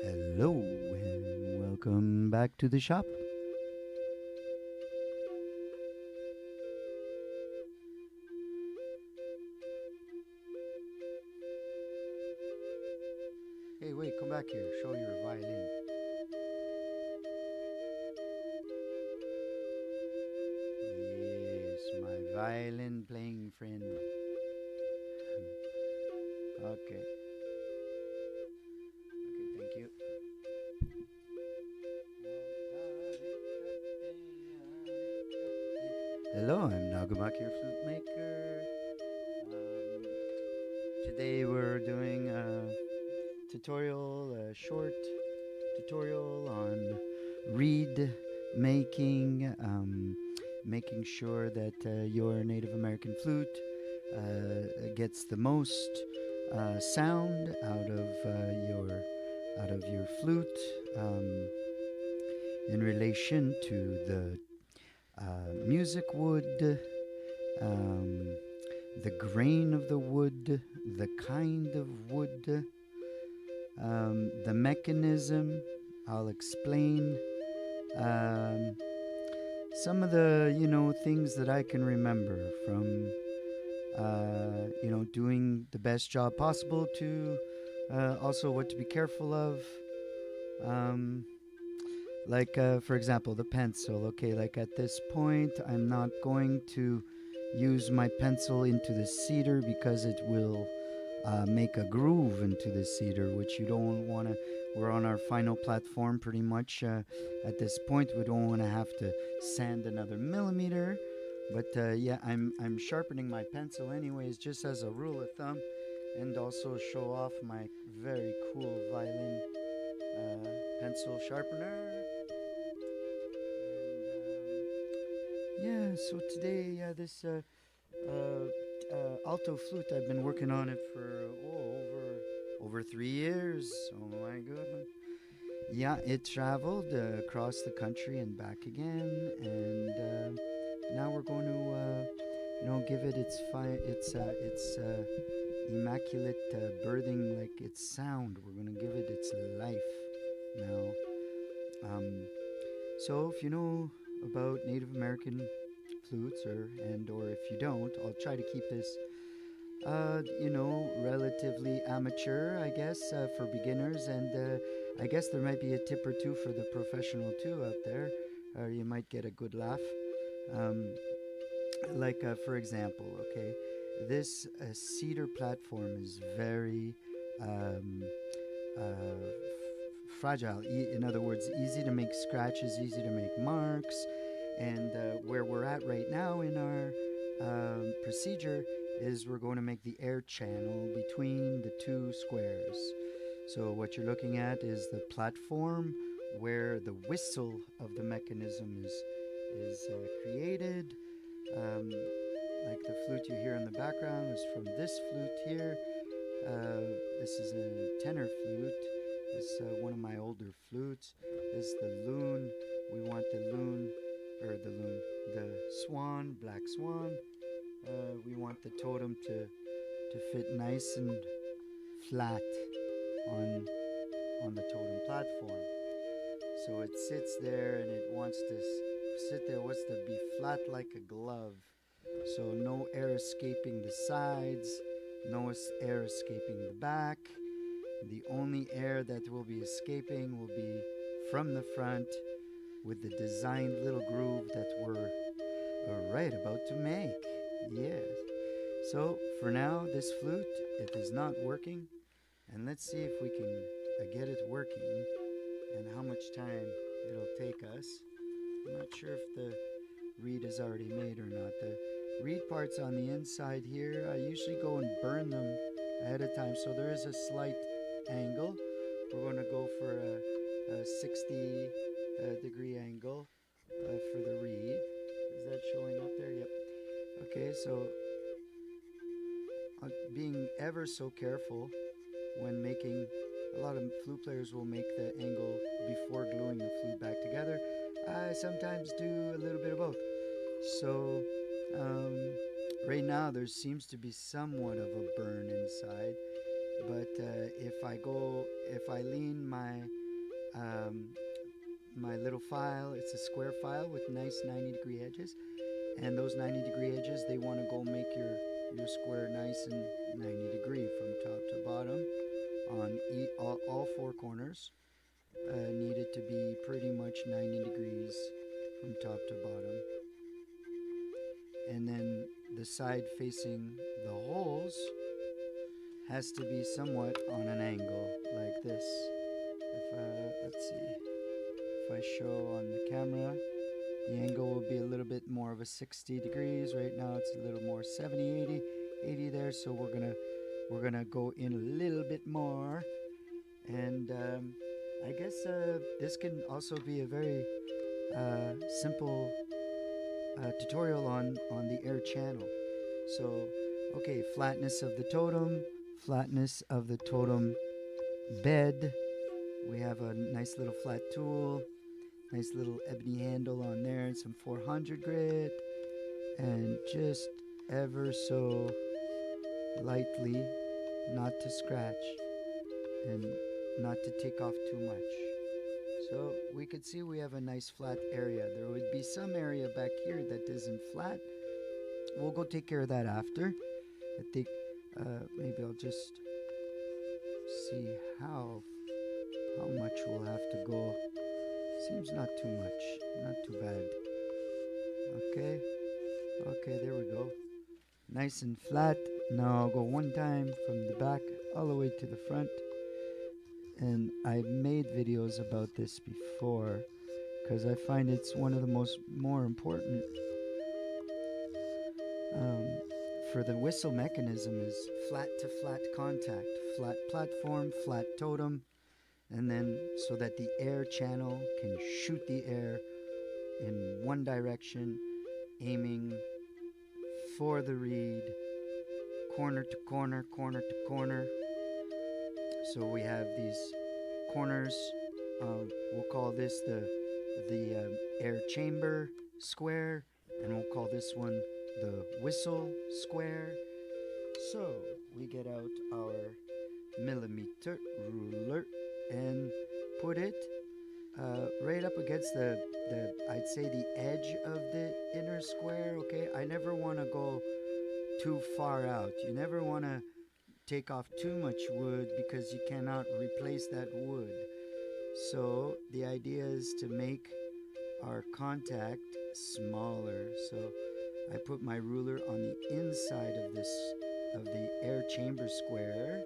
Hello and welcome back to the shop. Hey, wait, come back here. Show your violin. Yes, my violin playing friend. Okay, thank you. Hello, I'm Nagamaki, your flute maker. Um, Today we're doing a short tutorial on reed making, making sure that your Native American flute gets the most sound out of your flute um, in relation to the music wood, um, the grain of the wood, the kind of wood, the mechanism. I'll explain some of the things that I can remember from doing the best job possible to also what to be careful of. Um, for example, the pencil. Okay, like at this point, I'm not going to use my pencil into the cedar because it will make a groove into the cedar, which you don't want to. We're on our final platform pretty much at this point. We don't want to have to sand another millimeter. But yeah, I'm sharpening my pencil anyways, just as a rule of thumb, and also show off my very cool violin pencil sharpener. Yeah, so today, this alto flute, I've been working on it for over 3 years. Oh my god! Yeah, it traveled across the country and back again, and now we're going to, give it its immaculate birthing, like its sound. We're going to give it its life now. Um, so if you know about Native American flutes, or if you don't, I'll try to keep this relatively amateur, I guess, for beginners, and I guess there might be a tip or two for the professional too out there, or you might get a good laugh. Um, for example, okay, this cedar platform is very um, fragile. In other words, easy to make scratches, easy to make marks. And where we're at right now in our procedure is we're going to make the air channel between the two squares. So what you're looking at is the platform where the whistle of the mechanism is created. Um, like the flute you hear in the background is from this flute here. This is a tenor flute. This is one of my older flutes. This is the loon. We want the swan, black swan. We want the totem to fit nice and flat on on the totem platform. So it sits there and it wants to sit there. Wants to be flat like a glove. So no air escaping the sides, no air escaping the back. The only air that will be escaping will be from the front with the designed little groove that we're right about to make. Yes. So for now, this flute, it is not working. And let's see if we can get it working and how much time it'll take us. I'm not sure if the reed is already made or not. The reed parts on the inside here, I usually go and burn them ahead of time. So there is a slight angle. We're going to go for a 60 degree angle for the reed. Is that showing up there? Yep. Okay, so being ever so careful when making, a lot of flute players will make the angle before gluing the flute back together. I sometimes do a little bit of both. So um, right now there seems to be somewhat of a burn inside. but if I lean um, my little file, it's a square file with nice 90-degree edges, and those 90-degree edges, they want to go make your square nice and 90-degree from top to bottom on all four corners. Need it to be pretty much 90 degrees from top to bottom. And then the side facing the holes has to be somewhat on an angle like this. If let's see, if I show on the camera, the angle will be a little bit more of a 60 degrees. Right now it's a little more 70, 80 there. So we're gonna go in a little bit more. And I guess this can also be a very simple tutorial on the air channel. So, okay, flatness of the totem bed. We have a nice little flat tool, nice little ebony handle on there, and some 400 grit, and just ever so lightly, not to scratch and not to take off too much. So we could see we have a nice flat area. There would be some area back here that isn't flat. We'll go take care of that after. I think maybe I'll just see how much we'll have to go. Seems not too much, not too bad. Okay, there we go. Nice and flat. Now I'll go one time from the back all the way to the front. And I've made videos about this before because I find it's one of the more important for the whistle mechanism is flat to flat contact, flat platform, flat totem, and then so that the air channel can shoot the air in one direction, aiming for the reed, corner to corner, corner to corner. So we have these corners. We'll call this the air chamber square, and we'll call this one the whistle square. So we get out our millimeter ruler and put it right up against the I'd say the edge of the inner square. Okay, I never want to go too far out. You never want to take off too much wood because you cannot replace that wood. So the idea is to make our contact smaller. So I put my ruler on the inside of the air chamber square,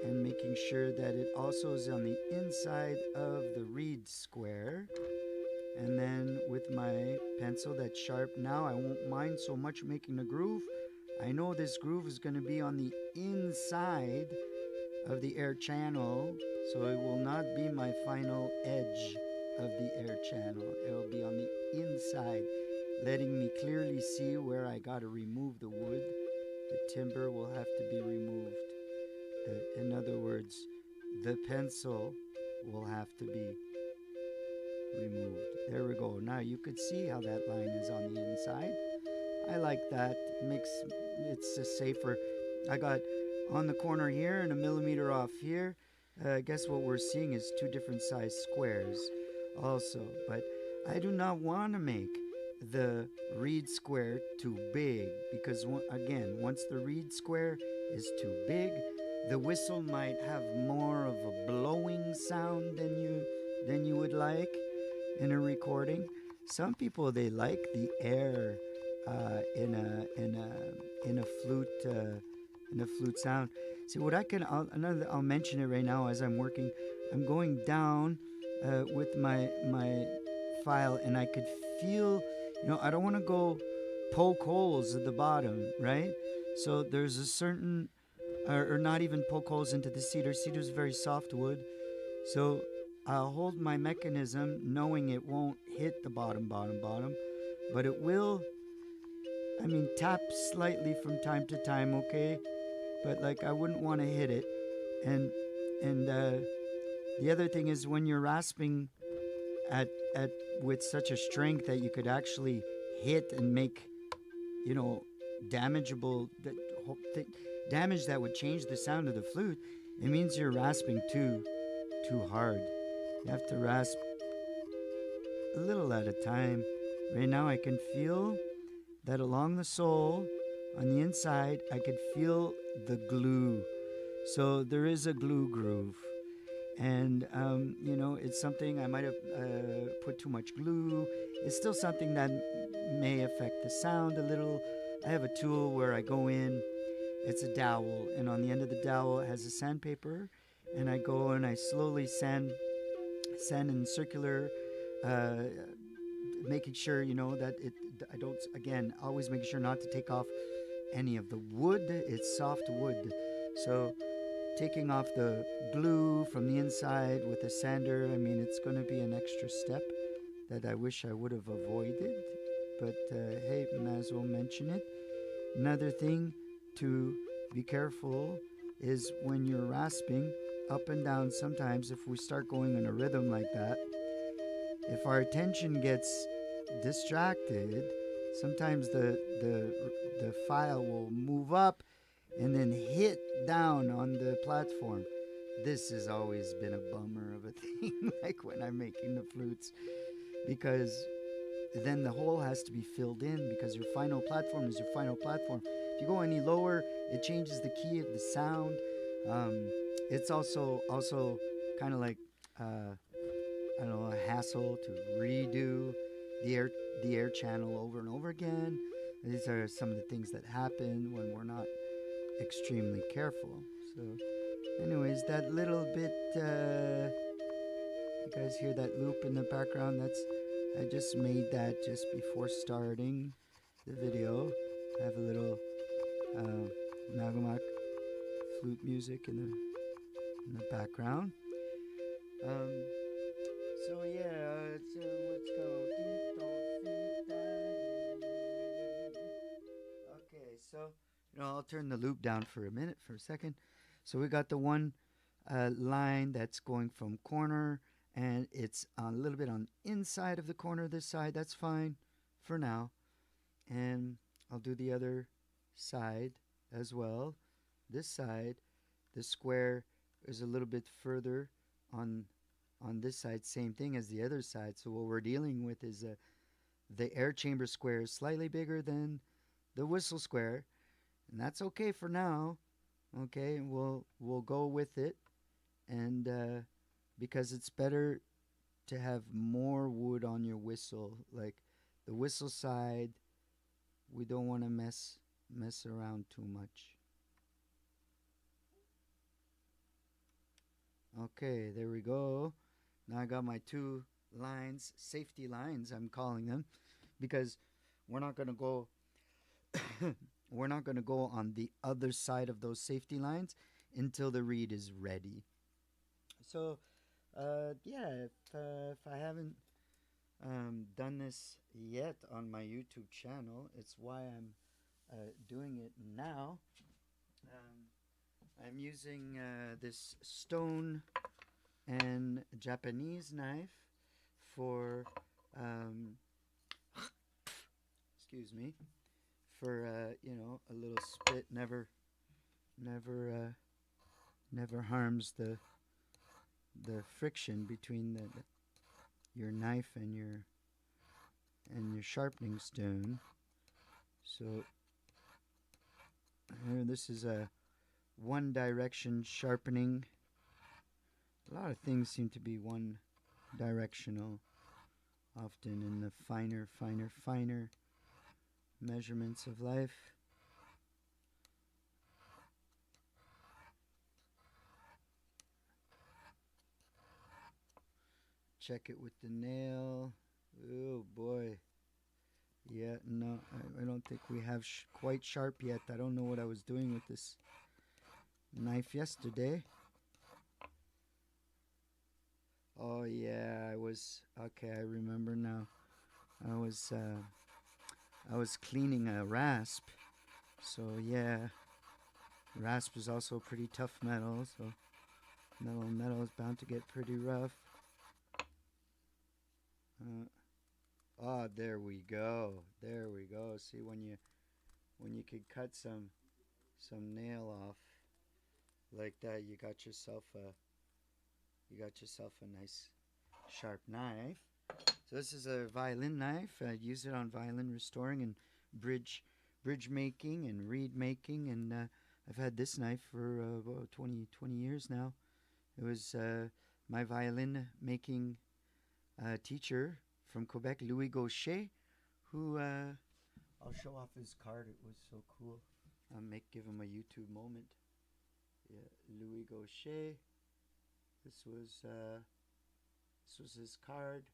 and making sure that it also is on the inside of the reed square. And then with my pencil that's sharp now, I won't mind so much making a groove. I know this groove is going to be on the inside of the air channel, so it will not be my final edge of the air channel. It will be on the inside, letting me clearly see where I got to remove the wood. The timber will have to be removed. In other words, the pencil will have to be removed. There we go. Now you could see how that line is on the inside. I like that. It's safer. I got on the corner here and a millimeter off here. I guess what we're seeing is two different size squares also. But I do not want to make the reed square too big, because again, once the reed square is too big, the whistle might have more of a blowing sound than you would like in a recording. Some people, they like the air in a flute sound. See what I'll mention it right now as I'm working. I'm going down with my file, and I could feel, I don't want to go poke holes at the bottom, right? So there's a certain, or not even poke holes into the cedar. Cedar's very soft wood, so I'll hold my mechanism knowing it won't hit the bottom, but it will, tap slightly from time to time, okay? But like, I wouldn't want to hit it. And the other thing is, when you're rasping at with such a strength that you could actually hit and make, damageable damage that would change the sound of the flute, it means you're rasping too hard. You have to rasp a little at a time. Right now, I can feel that along the sole, on the inside, I could feel the glue. So there is a glue groove. And, it's something I might have put too much glue. It's still something that may affect the sound a little. I have a tool where I go in, it's a dowel, and on the end of the dowel it has a sandpaper, and I go and I slowly sand in circular, uh, making sure that I don't, again, always making sure not to take off any of the wood. It's soft wood, so taking off the glue from the inside with a sander, I mean, it's going to be an extra step that I wish I would have avoided, but hey, might as well mention it. Another thing to be careful is when you're rasping up and down. Sometimes if we start going in a rhythm like that, if our attention gets distracted, sometimes the file will move up and then hit down on the platform. This has always been a bummer of a thing, like when I'm making the flutes, because then the hole has to be filled in because your final platform is your final platform. If you go any lower, it changes the key of the sound. It's also kind of like I don't know, a hassle to redo the air channel over and over again. These are some of the things that happen when we're not extremely careful. So, anyways, that little bit, you guys hear that loop in the background? I just made that just before starting the video. I have a little Nagumak flute music in the background. So yeah, let's go. Okay, so I'll turn the loop down for a second. So we got the one line that's going from corner, and it's a little bit on inside of the corner this side. That's fine for now, and I'll do the other side as well. This side, the square is a little bit further on this side, same thing as the other side. So what we're dealing with is the air chamber square is slightly bigger than the whistle square, and that's okay for now. Okay, we'll go with it, and because it's better to have more wood on your whistle, like the whistle side, we don't want to mess around too much. Okay, there we go. Now I got my two lines, safety lines, I'm calling them, because we're not going to go we're not going to go on the other side of those safety lines until the reed is ready. So, yeah, if I haven't done this yet on my YouTube channel, it's why I'm doing it now. I'm using this stone and Japanese knife for, excuse me, for a little spit. Never harms the friction between your knife and your sharpening stone. So here, this is a one direction sharpening. A lot of things seem to be one directional, often in the finer measurements of life. Check it with the nail. Oh boy. Yeah, no, I don't think we have quite sharp yet. I don't know what I was doing with this knife yesterday. Oh yeah, okay, I remember now. I was cleaning a rasp. So yeah, rasp is also pretty tough metal, so metal is bound to get pretty rough. There we go. There we go. See, when you could cut some some nail off like that, you got yourself a nice sharp knife. So this is a violin knife. I use it on violin restoring and bridge bridge making and reed making, and I've had this knife for about 20 years now. It was my violin making teacher from Quebec, Louis Gaucher, who I'll show off his card. It was so cool. I'll give him a YouTube moment. Yeah, Louis Gaucher. This was uh, this was his card,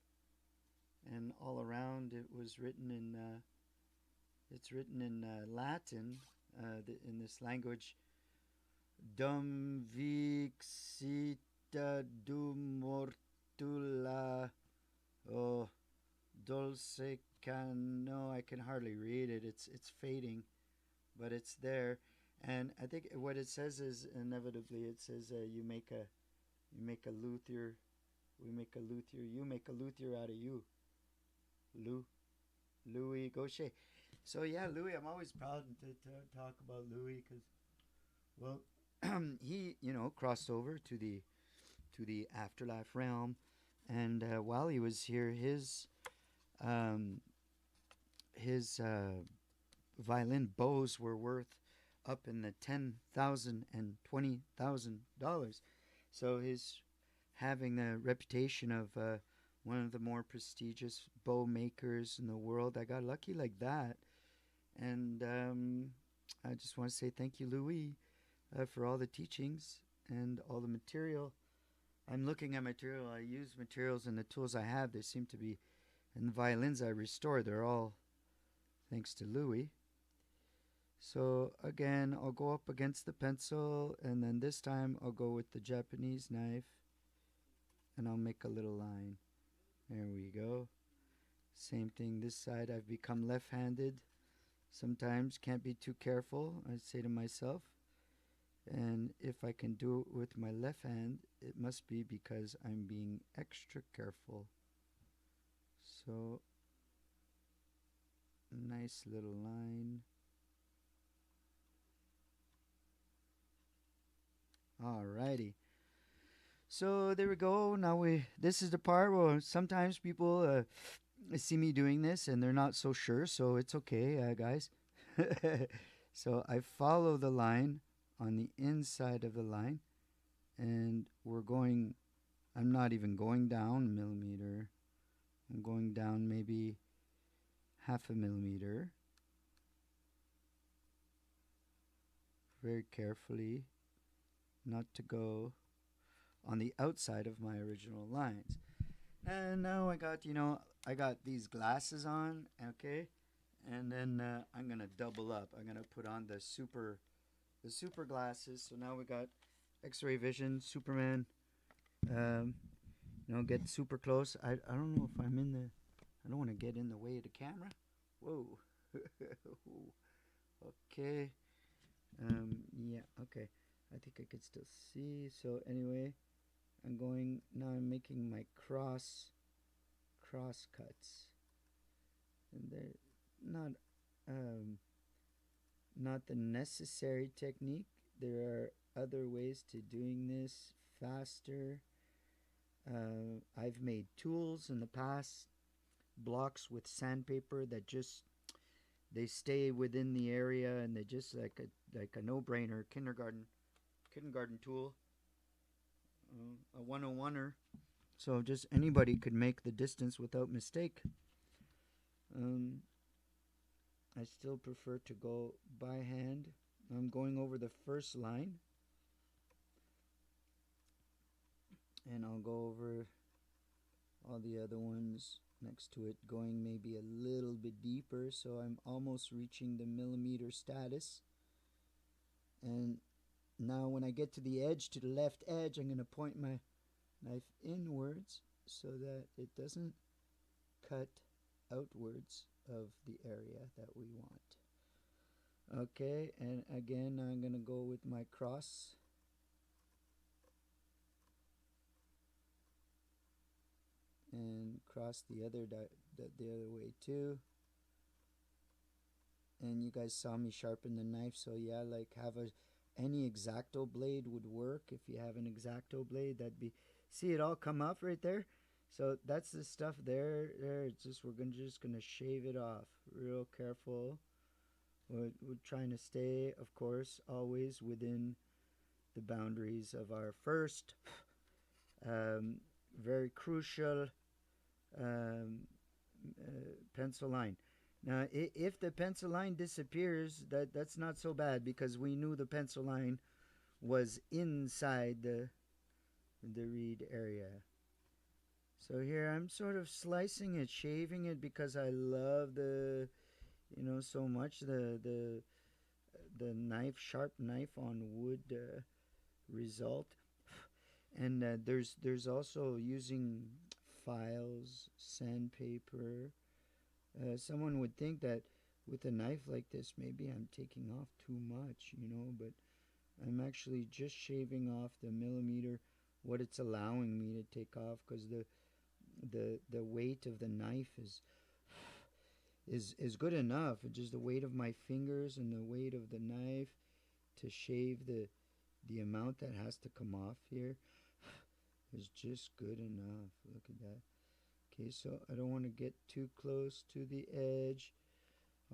and all around it was written in it's written in Latin, in this language. Dum vixita dum mortula. Oh, dulce can. No, I can hardly read it. It's fading, but it's there. And I think what it says is inevitably it says you make a luthier, we make a luthier, you make a luthier out of you, Lou Louis Gaucher. So yeah, Louis, I'm always proud to talk about Louis because well, he crossed over to the afterlife realm, and while he was here, um, his violin bows were worth up in the $10,000 and $20,000. So he's having the reputation of one of the more prestigious bow makers in the world. I got lucky like that, and I just want to say thank you, Louis, for all the teachings and all the material. I'm looking at material. I use materials and the tools I have. They seem to be, and the violins I restore, they're all thanks to Louis. So again, I'll go up against the pencil, and then this time I'll go with the Japanese knife, and I'll make a little line. There we go. Same thing this side. I've become left-handed. Sometimes can't be too careful, I say to myself. And if I can do it with my left hand, it must be because I'm being extra careful. So, nice little line. Alrighty. So there we go. Now this is the part where sometimes people see me doing this and they're not so sure. So it's okay, guys. So I follow the line on the inside of the line, and we're going. I'm not even going down a millimeter. I'm going down maybe half a millimeter, very carefully, not to go on the outside of my original lines. And now I got these glasses on, okay? And then I'm gonna double up. I'm gonna put on the super glasses. So now we got X-ray vision, Superman. Um, get super close. I don't know if I'm in the. I don't want to get in the way of the camera. Whoa. Okay. Yeah. Okay. I think I could still see. So anyway, I'm going now. I'm making my cross cuts, and they're not um, not the necessary technique. There are other ways to doing this faster. I've made tools in the past, blocks with sandpaper that just they stay within the area, and they just like a no-brainer kindergarten tool, a 101er. So just anybody could make the distance without mistake. Um, I still prefer to go by hand. I'm going over the first line, and I'll go over all the other ones next to it, going maybe a little bit deeper, so I'm almost reaching the millimeter status. And now when I get to the edge, to the left edge, I'm going to point my knife inwards so that it doesn't cut outwards of the area that we want. Okay, and again, I'm going to go with my cross. And cross the other way too. and you guys saw me sharpen the knife. So yeah, like have a any X-Acto blade would work. If you have an X-Acto blade, that'd be, see it all come off right there. So that's the stuff there. There, it's just just gonna shave it off, real careful. We're trying to stay, of course, always within the boundaries of our first, um, very crucial um, pencil line. Now, if the pencil line disappears, that's not so bad because we knew the pencil line was inside the reed area. So here I'm sort of slicing it, shaving it because I love the, so much the knife, sharp knife on wood result. And there's also using files, sandpaper. Someone would think that with a knife like this, maybe I'm taking off too much, but I'm actually just shaving off the millimeter what it's allowing me to take off because the weight of the knife is good enough. It's just the weight of my fingers and the weight of the knife to shave the amount that has to come off here is just good enough. Look at that. Okay, so I don't want to get too close to the edge.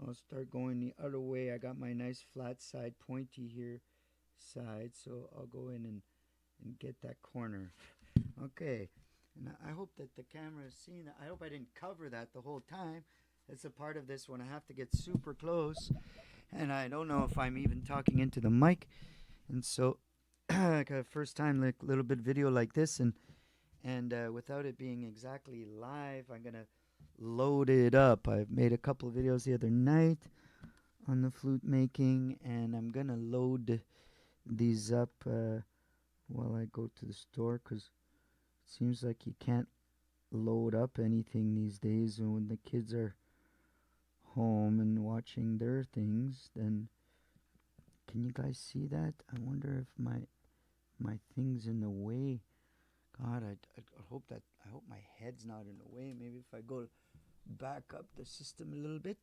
I'll start going the other way. I got my nice flat side pointy here side, so I'll go in and get that corner. Okay, and I hope that the camera is seeing that. I hope I didn't cover that the whole time. That's a part of this when I have to get super close, and I don't know if I'm even talking into the mic. And so, like a first time, like little bit video like this, and without it being exactly live, I'm gonna load it up. I've made a couple of videos the other night on the flute making, and I'm gonna load these up while I go to the store because it seems like you can't load up anything these days. And when the kids are home and watching their things, then can you guys see that? I wonder if my thing's in the way. God, I hope my head's not in the way. Maybe if I go back up the system a little bit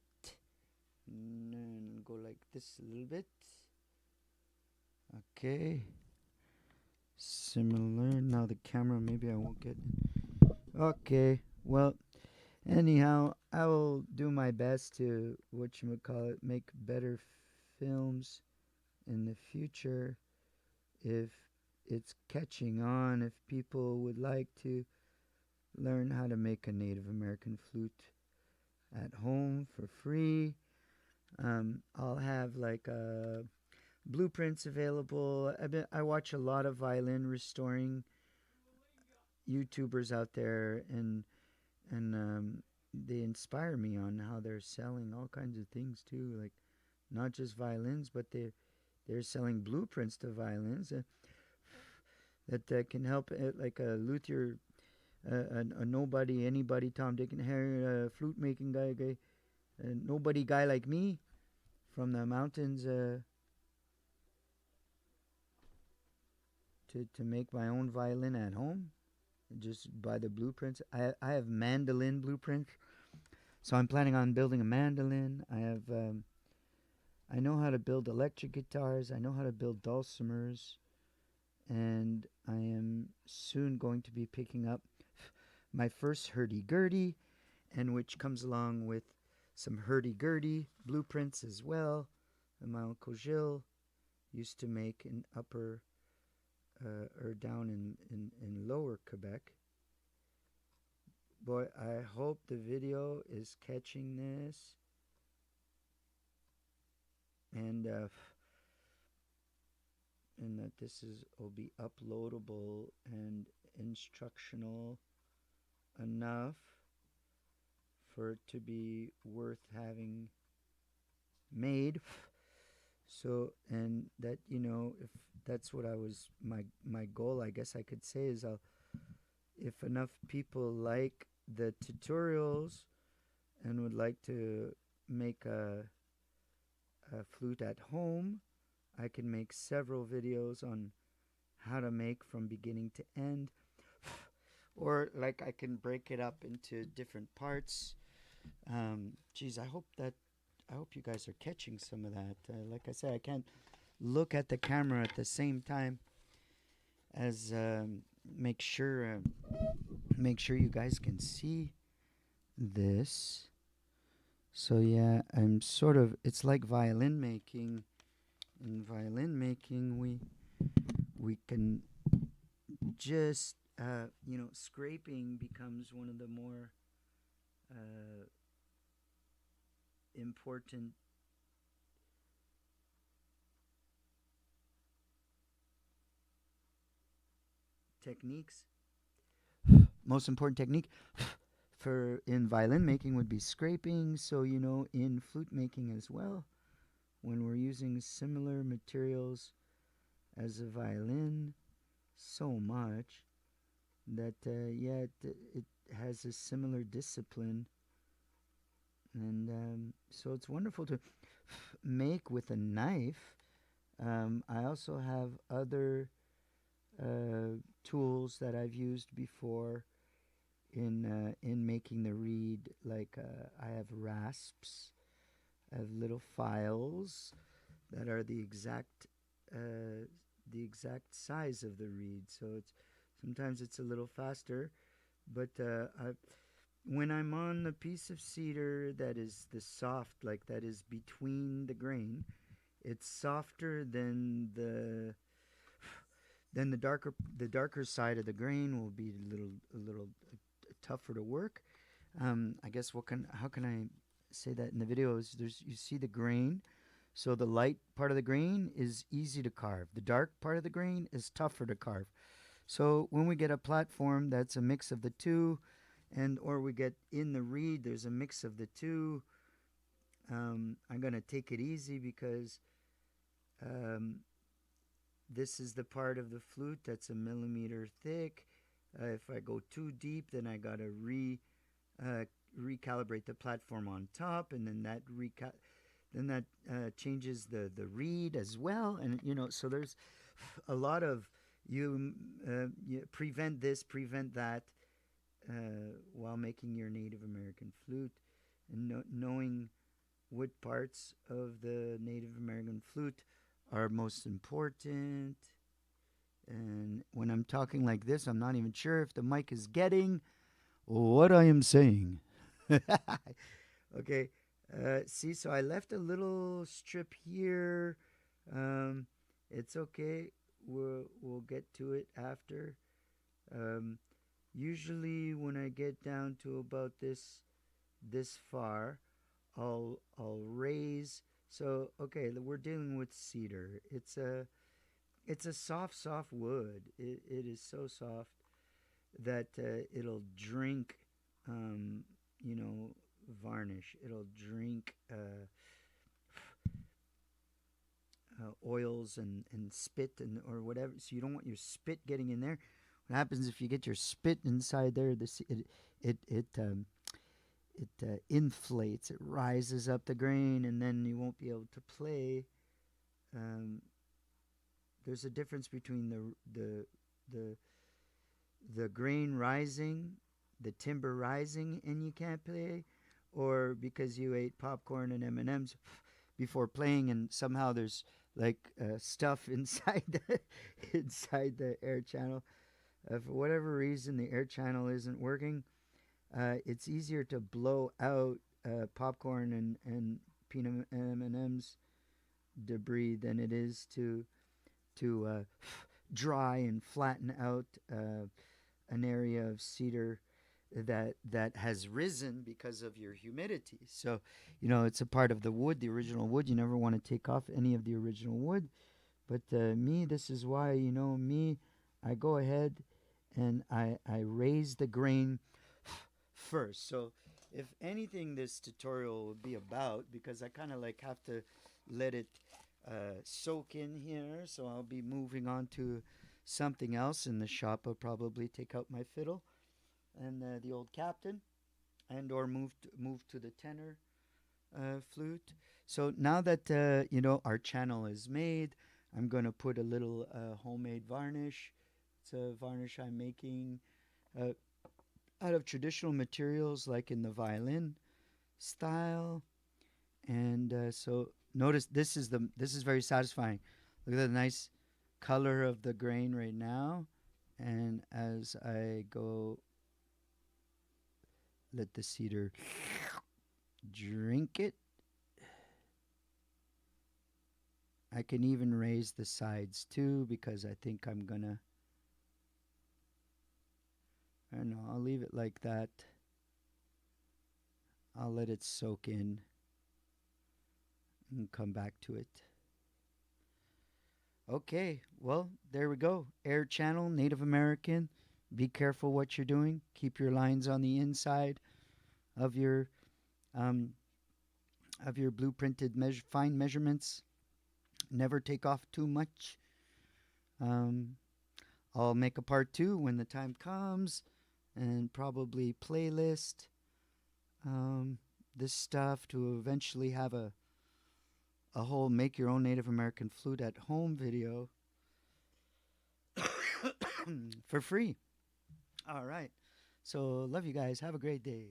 and go like this a little bit. Okay. Similar. Now the camera, maybe I won't get. Okay. Well, anyhow, I will do my best to make better films in the future if it's catching on, if people would like to learn how to make a Native American flute at home for free. I'll have like blueprints available. I watch a lot of violin restoring YouTubers out there, and they inspire me on how they're selling all kinds of things too, like not just violins, but they're selling blueprints to violins that can help like a luthier, a nobody, anybody, Tom, Dick, and Harry, flute making guy, a nobody guy like me from the mountains to make my own violin at home, just by the blueprints. I have mandolin blueprints, so I'm planning on building a mandolin. I know how to build electric guitars. I know how to build dulcimers, and I am soon going to be picking up my first hurdy-gurdy, and which comes along with some hurdy-gurdy blueprints as well. And my Uncle Gilles used to make in upper or down in lower Quebec. Boy, I hope the video is catching this. And that this will be uploadable and instructional enough for it to be worth having made. So, and that, if that's what my goal, I guess I could say, is if enough people like the tutorials and would like to make a flute at home, I can make several videos on how to make from beginning to end. Or like I can break it up into different parts. Geez, I hope that I hope you guys are catching some of that. Like I said, I can't look at the camera at the same time as make sure you guys can see this. So yeah, I'm sort of. It's like violin making. In violin making, we can just scraping becomes one of the more uh, important techniques. Most important technique for in violin making would be scraping. So in flute making as well, when we're using similar materials as a violin, so much that it has a similar discipline, and so it's wonderful to make with a knife. I also have other tools that I've used before in making the reed. Like I have rasps, I have little files that are the exact size of the reed. So it's sometimes it's a little faster, but when I'm on the piece of cedar that is the soft, like that is between the grain, it's softer than the darker side of the grain will be a little tougher to work. I guess how can I say that in the videos? You see the grain, so the light part of the grain is easy to carve. The dark part of the grain is tougher to carve. So when we get a platform that's a mix of the two, and or we get in the reed, there's a mix of the two. I'm gonna take it easy because um, this is the part of the flute that's a millimeter thick. If I go too deep, then I gotta uh, recalibrate the platform on top, and then that changes the reed as well. And so there's a lot of you prevent this, prevent that, while making your Native American flute, and knowing what parts of the Native American flute are most important. And when I'm talking like this, I'm not even sure if the mic is getting what I am saying. Okay. See, so I left a little strip here. Um, it's okay. We'll get to it after. Um, Usually, when I get down to about this far, I'll raise. So okay, we're dealing with cedar. It's a soft wood. It is so soft that it'll drink, um, you know, varnish. It'll drink oils and spit and or whatever. So you don't want your spit getting in there. What happens if you get your spit inside there? It inflates. It rises up the grain, and then you won't be able to play. Um, there's a difference between the the grain rising, the timber rising, and you can't play, or because you ate popcorn and M&Ms before playing, and somehow there's like stuff inside inside the air channel. For whatever reason, the air channel isn't working. It's easier to blow out popcorn and peanut M&Ms debris than it is to dry and flatten out an area of cedar that has risen because of your humidity. So, it's a part of the wood, the original wood. You never want to take off any of the original wood. But this is why, I go ahead and I raise the grain first. So, if anything, this tutorial will be about, because I kind of like have to let it soak in here. So I'll be moving on to something else in the shop. I'll probably take out my fiddle and the old captain, and or move to the tenor flute. So now that our channel is made, I'm going to put a little homemade varnish. It's a varnish I'm making uh, out of traditional materials, like in the violin style. And so notice this is very satisfying. Look at the nice color of the grain right now. And as I go, let the cedar drink it. I can even raise the sides too because I think I'm gonna. I don't know. I'll leave it like that. I'll let it soak in and come back to it. Okay, well, there we go. Air channel, Native American. Be careful what you're doing. Keep your lines on the inside of your um, blueprinted fine measurements. Never take off too much. Um, I'll make a part two when the time comes, and probably playlist this stuff to eventually have a whole make your own Native American flute at home video for free. All right. So love you guys. Have a great day.